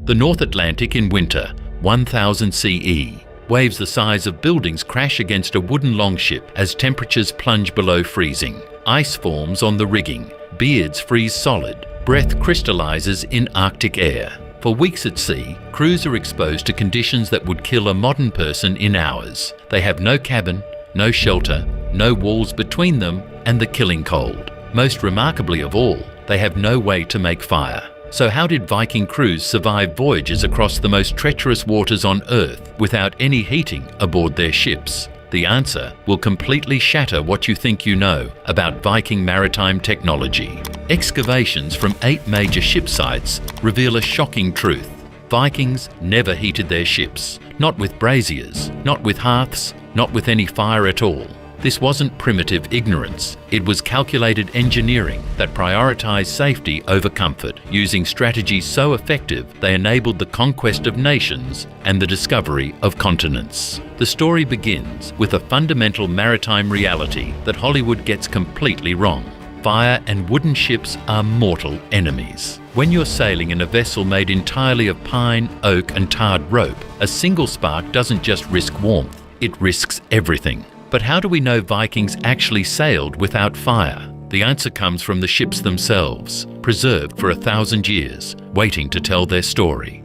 The North Atlantic in winter, 1000 CE. Waves the size of buildings crash against a wooden longship as temperatures plunge below freezing. Ice forms on the rigging. Beards freeze solid. Breath crystallizes in Arctic air. For weeks at sea, crews are exposed to conditions that would kill a modern person in hours. They have no cabin, no shelter, no walls between them, and the killing cold. Most remarkably of all, they have no way to make fire. So how did Viking crews survive voyages across the most treacherous waters on Earth without any heating aboard their ships? The answer will completely shatter what you think you know about Viking maritime technology. Excavations from 8 major ship sites reveal a shocking truth. Vikings never heated their ships. Not with braziers, not with hearths, not with any fire at all. This wasn't primitive ignorance. It was calculated engineering that prioritized safety over comfort, using strategies so effective they enabled the conquest of nations and the discovery of continents. The story begins with a fundamental maritime reality that Hollywood gets completely wrong. Fire and wooden ships are mortal enemies. When you're sailing in a vessel made entirely of pine, oak, and tarred rope, a single spark doesn't just risk warmth, it risks everything. But how do we know Vikings actually sailed without fire? The answer comes from the ships themselves, preserved for 1,000 years, waiting to tell their story.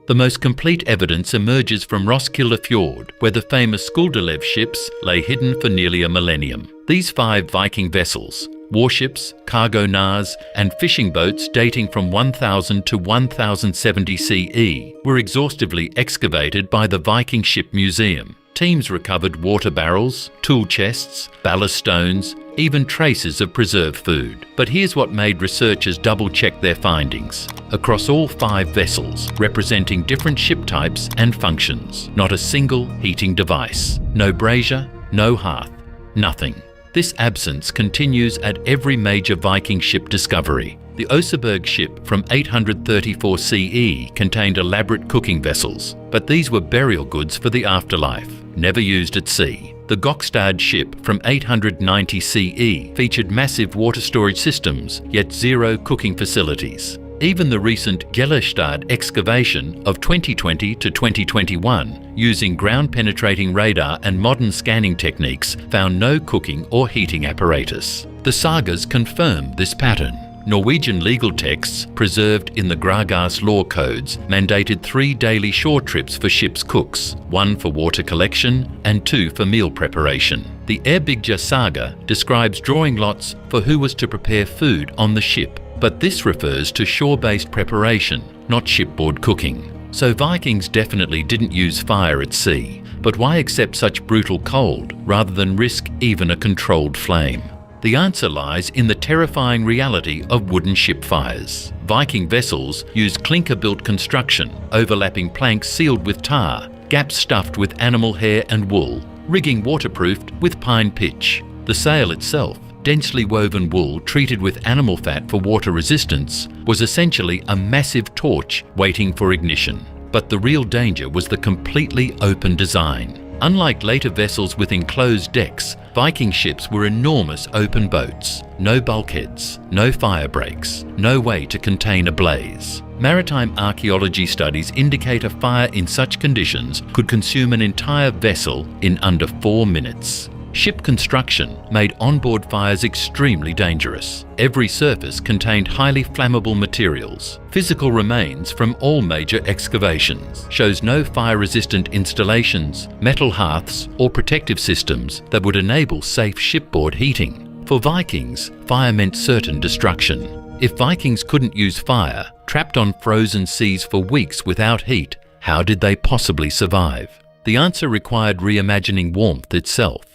The most complete evidence emerges from Roskilde Fjord, where the famous Skuldelev ships lay hidden for nearly a millennium. These 5 Viking vessels, warships, cargo nars, and fishing boats dating from 1000 to 1070 CE were exhaustively excavated by the Viking Ship Museum. Teams recovered water barrels, tool chests, ballast stones, even traces of preserved food. But here's what made researchers double-check their findings. Across all 5 vessels, representing different ship types and functions, not a single heating device. No brazier, no hearth, nothing. This absence continues at every major Viking ship discovery. The Oseberg ship from 834 CE contained elaborate cooking vessels, but these were burial goods for the afterlife, never used at sea. The Gokstad ship from 890 CE featured massive water storage systems, yet 0 cooking facilities. Even the recent Gellestad excavation of 2020 to 2021, using ground-penetrating radar and modern scanning techniques, found no cooking or heating apparatus. The sagas confirm this pattern. Norwegian legal texts, preserved in the Gragas law codes, mandated 3 daily shore trips for ship's cooks, 1 for water collection and 2 for meal preparation. The Erbygja saga describes drawing lots for who was to prepare food on the ship. But this refers to shore-based preparation, not shipboard cooking. So Vikings definitely didn't use fire at sea. But why accept such brutal cold rather than risk even a controlled flame? The answer lies in the terrifying reality of wooden ship fires. Viking vessels used clinker-built construction, overlapping planks sealed with tar, gaps stuffed with animal hair and wool, rigging waterproofed with pine pitch. The sail itself, densely woven wool treated with animal fat for water resistance, was essentially a massive torch waiting for ignition. But the real danger was the completely open design. Unlike later vessels with enclosed decks, Viking ships were enormous open boats. No bulkheads, no fire breaks, no way to contain a blaze. Maritime archaeology studies indicate a fire in such conditions could consume an entire vessel in under 4 minutes. Ship construction made onboard fires extremely dangerous. Every surface contained highly flammable materials. Physical remains from all major excavations shows no fire-resistant installations, metal hearths, or protective systems that would enable safe shipboard heating. For Vikings, fire meant certain destruction. If Vikings couldn't use fire, trapped on frozen seas for weeks without heat, how did they possibly survive? The answer required reimagining warmth itself.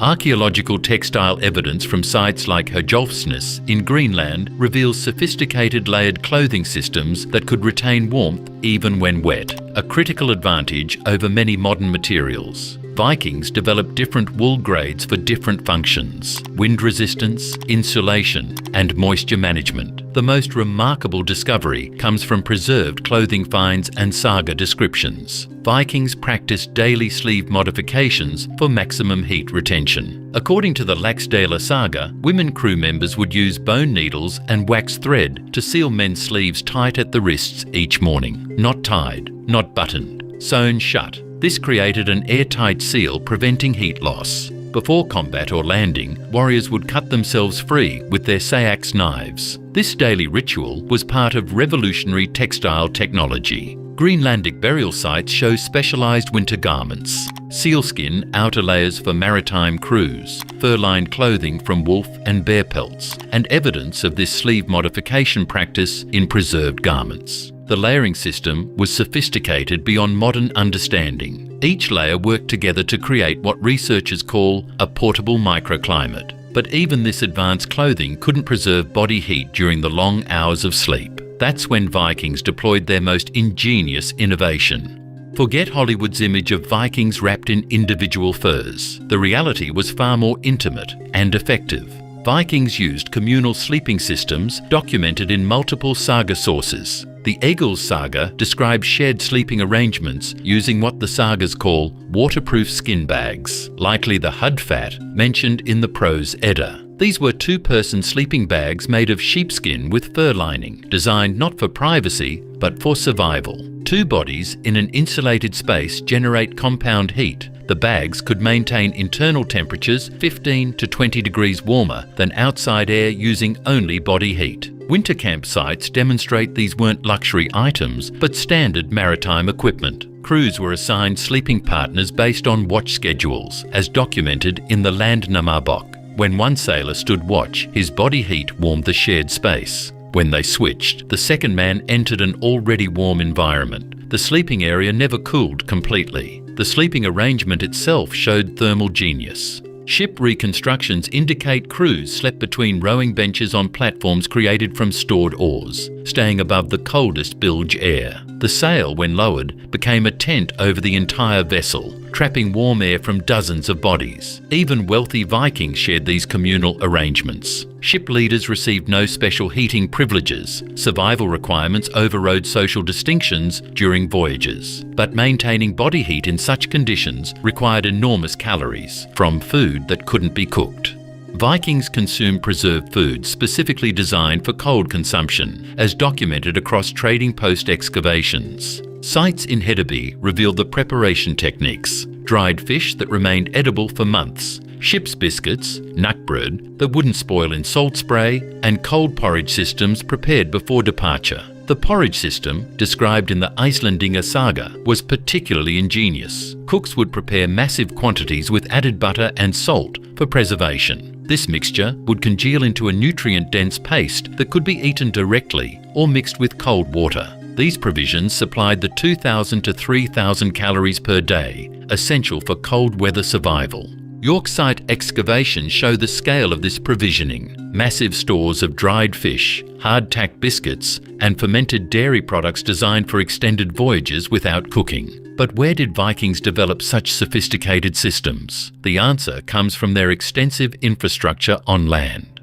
Archaeological textile evidence from sites like Herjolfsnes in Greenland reveals sophisticated layered clothing systems that could retain warmth even when wet, a critical advantage over many modern materials. Vikings developed different wool grades for different functions: wind resistance, insulation, and moisture management. The most remarkable discovery comes from preserved clothing finds and saga descriptions. Vikings practiced daily sleeve modifications for maximum heat retention. According to the Laxdæla saga, women crew members would use bone needles and wax thread to seal men's sleeves tight at the wrists each morning. Not tied, not buttoned, sewn shut. This created an airtight seal preventing heat loss. Before combat or landing, warriors would cut themselves free with their sayax knives. This daily ritual was part of revolutionary textile technology. Greenlandic burial sites show specialised winter garments, sealskin outer layers for maritime crews, fur-lined clothing from wolf and bear pelts, and evidence of this sleeve modification practice in preserved garments. The layering system was sophisticated beyond modern understanding. Each layer worked together to create what researchers call a portable microclimate. But even this advanced clothing couldn't preserve body heat during the long hours of sleep. That's when Vikings deployed their most ingenious innovation. Forget Hollywood's image of Vikings wrapped in individual furs. The reality was far more intimate and effective. Vikings used communal sleeping systems documented in multiple saga sources. The Egil's saga describes shared sleeping arrangements using what the sagas call waterproof skin bags, likely the Hudfat mentioned in the Prose Edda. These were two-person sleeping bags made of sheepskin with fur lining, designed not for privacy but for survival. Two bodies in an insulated space generate compound heat. The bags could maintain internal temperatures 15 to 20 degrees warmer than outside air using only body heat. Winter camp sites demonstrate these weren't luxury items, but standard maritime equipment. Crews were assigned sleeping partners based on watch schedules, as documented in the Landnamabok. When one sailor stood watch, his body heat warmed the shared space. When they switched, the second man entered an already warm environment. The sleeping area never cooled completely. The sleeping arrangement itself showed thermal genius. Ship reconstructions indicate crews slept between rowing benches on platforms created from stored oars, staying above the coldest bilge air. The sail, when lowered, became a tent over the entire vessel, trapping warm air from dozens of bodies. Even wealthy Vikings shared these communal arrangements. Ship leaders received no special heating privileges. Survival requirements overrode social distinctions during voyages. But maintaining body heat in such conditions required enormous calories from food that couldn't be cooked. Vikings consumed preserved foods specifically designed for cold consumption, as documented across trading post excavations. Sites in Hedeby revealed the preparation techniques: dried fish that remained edible for months, ship's biscuits, knakbrød that wouldn't spoil in salt spray, and cold porridge systems prepared before departure. The porridge system, described in the Icelandinger saga, was particularly ingenious. Cooks would prepare massive quantities with added butter and salt for preservation. This mixture would congeal into a nutrient-dense paste that could be eaten directly or mixed with cold water. These provisions supplied the 2,000 to 3,000 calories per day, essential for cold weather survival. York site excavations show the scale of this provisioning. Massive stores of dried fish, hardtack biscuits, and fermented dairy products designed for extended voyages without cooking. But where did Vikings develop such sophisticated systems? The answer comes from their extensive infrastructure on land.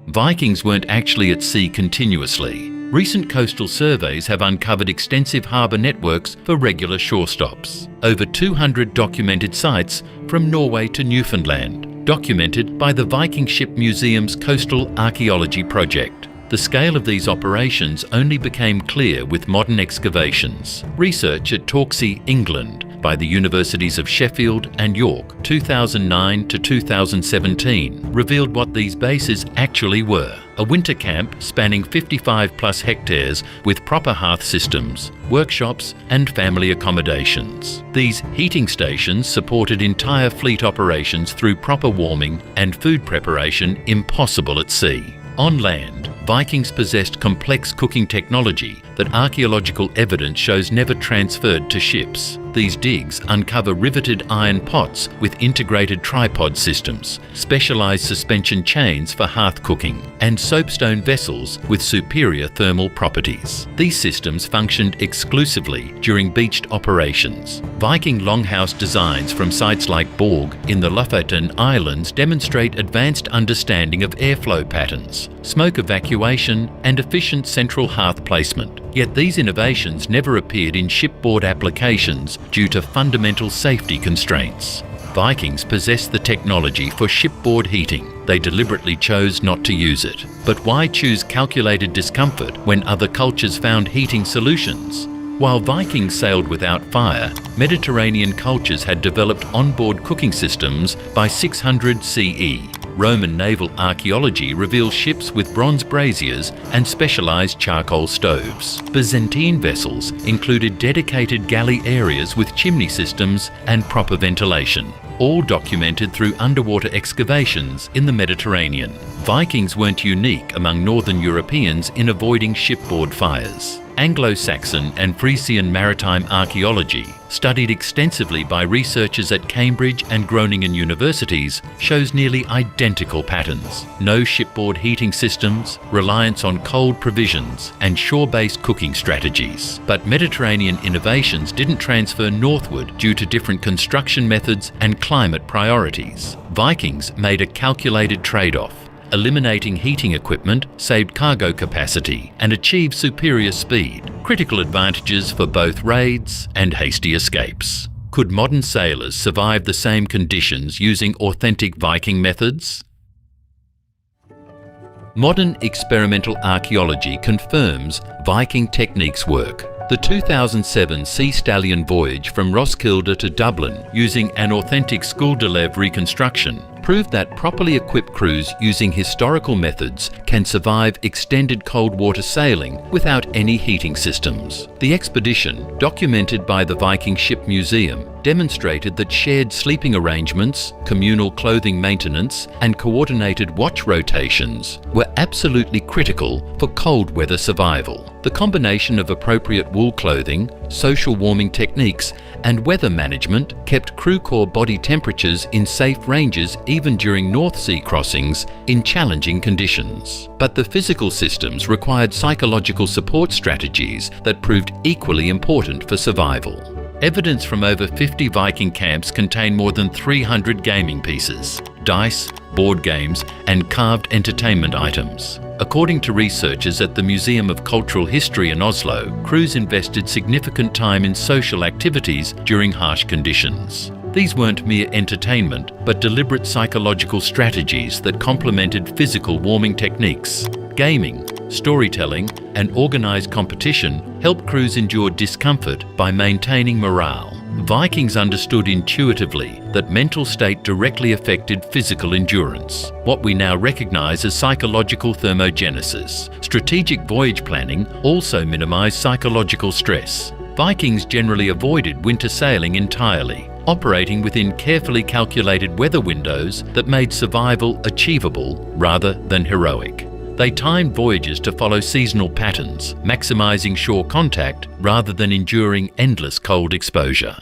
Vikings weren't actually at sea continuously. Recent coastal surveys have uncovered extensive harbour networks for regular shore stops. Over 200 documented sites from Norway to Newfoundland, documented by the Viking Ship Museum's Coastal Archaeology Project. The scale of these operations only became clear with modern excavations. Research at Torksey, England, by the Universities of Sheffield and York, 2009 to 2017, revealed what these bases actually were. A winter camp spanning 55 plus hectares with proper hearth systems, workshops and family accommodations. These heating stations supported entire fleet operations through proper warming and food preparation impossible at sea. On land, Vikings possessed complex cooking technology that archaeological evidence shows never transferred to ships. These digs uncover riveted iron pots with integrated tripod systems, specialised suspension chains for hearth cooking, and soapstone vessels with superior thermal properties. These systems functioned exclusively during beached operations. Viking longhouse designs from sites like Borg in the Lofoten Islands demonstrate advanced understanding of airflow patterns, smoke evacuation evacuation, and efficient central hearth placement. Yet these innovations never appeared in shipboard applications due to fundamental safety constraints. Vikings possessed the technology for shipboard heating. They deliberately chose not to use it. But why choose calculated discomfort when other cultures found heating solutions? While Vikings sailed without fire, Mediterranean cultures had developed onboard cooking systems by 600 CE. Roman naval archaeology reveals ships with bronze braziers and specialised charcoal stoves. Byzantine vessels included dedicated galley areas with chimney systems and proper ventilation, all documented through underwater excavations in the Mediterranean. Vikings weren't unique among Northern Europeans in avoiding shipboard fires. Anglo-Saxon and Frisian maritime archaeology, studied extensively by researchers at Cambridge and Groningen universities, shows nearly identical patterns. No shipboard heating systems, reliance on cold provisions, and shore-based cooking strategies. But Mediterranean innovations didn't transfer northward due to different construction methods and climate priorities. Vikings made a calculated trade-off. Eliminating heating equipment saved cargo capacity and achieved superior speed, critical advantages for both raids and hasty escapes. Could modern sailors survive the same conditions using authentic Viking methods? Modern experimental archaeology confirms Viking techniques work. The 2007 Sea Stallion voyage from Roskilde to Dublin using an authentic Skuld reconstruction proved that properly equipped crews using historical methods can survive extended cold water sailing without any heating systems. The expedition, documented by the Viking Ship Museum, demonstrated that shared sleeping arrangements, communal clothing maintenance, and coordinated watch rotations were absolutely critical for cold weather survival. The combination of appropriate wool clothing, social warming techniques, and weather management kept crew core body temperatures in safe ranges even during North Sea crossings in challenging conditions. But the physical systems required psychological support strategies that proved equally important for survival. Evidence from over 50 Viking camps contain more than 300 gaming pieces, dice, board games, and carved entertainment items. According to researchers at the Museum of Cultural History in Oslo, crews invested significant time in social activities during harsh conditions. These weren't mere entertainment, but deliberate psychological strategies that complemented physical warming techniques. Gaming, storytelling, and organised competition helped crews endure discomfort by maintaining morale. Vikings understood intuitively that mental state directly affected physical endurance, what we now recognise as psychological thermogenesis. Strategic voyage planning also minimised psychological stress. Vikings generally avoided winter sailing entirely, operating within carefully calculated weather windows that made survival achievable rather than heroic. They timed voyages to follow seasonal patterns, maximising shore contact rather than enduring endless cold exposure.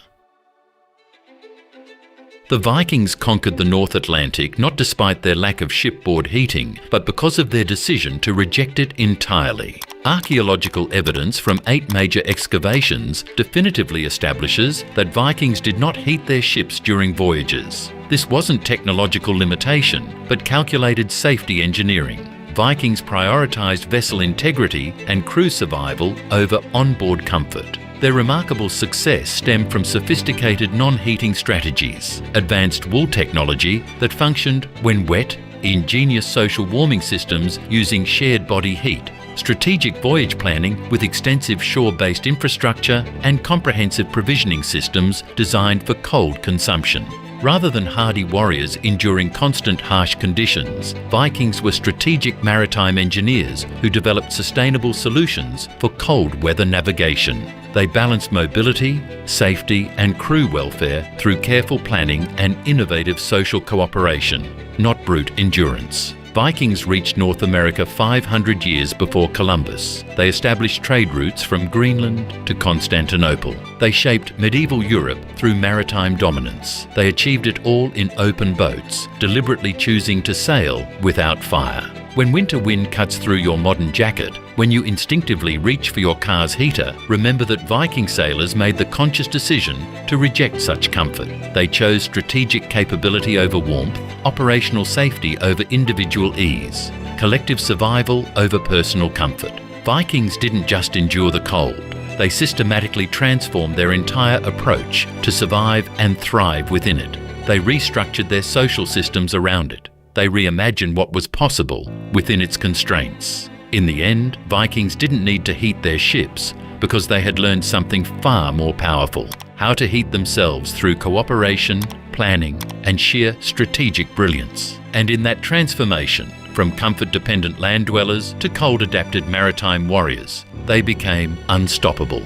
The Vikings conquered the North Atlantic not despite their lack of shipboard heating, but because of their decision to reject it entirely. Archaeological evidence from 8 major excavations definitively establishes that Vikings did not heat their ships during voyages. This wasn't technological limitation, but calculated safety engineering. Vikings prioritised vessel integrity and crew survival over onboard comfort. Their remarkable success stemmed from sophisticated non-heating strategies, advanced wool technology that functioned when wet, ingenious social warming systems using shared body heat, strategic voyage planning with extensive shore-based infrastructure, and comprehensive provisioning systems designed for cold consumption. Rather than hardy warriors enduring constant harsh conditions, Vikings were strategic maritime engineers who developed sustainable solutions for cold weather navigation. They balanced mobility, safety, and crew welfare through careful planning and innovative social cooperation, not brute endurance. Vikings reached North America 500 years before Columbus. They established trade routes from Greenland to Constantinople. They shaped medieval Europe through maritime dominance. They achieved it all in open boats, deliberately choosing to sail without fire. When winter wind cuts through your modern jacket, when you instinctively reach for your car's heater, remember that Viking sailors made the conscious decision to reject such comfort. They chose strategic capability over warmth, operational safety over individual ease, collective survival over personal comfort. Vikings didn't just endure the cold. They systematically transformed their entire approach to survive and thrive within it. They restructured their social systems around it. They reimagined what was possible within its constraints. In the end, Vikings didn't need to heat their ships because they had learned something far more powerful: how to heat themselves through cooperation, planning, and sheer strategic brilliance. And in that transformation, from comfort-dependent land dwellers to cold-adapted maritime warriors, they became unstoppable.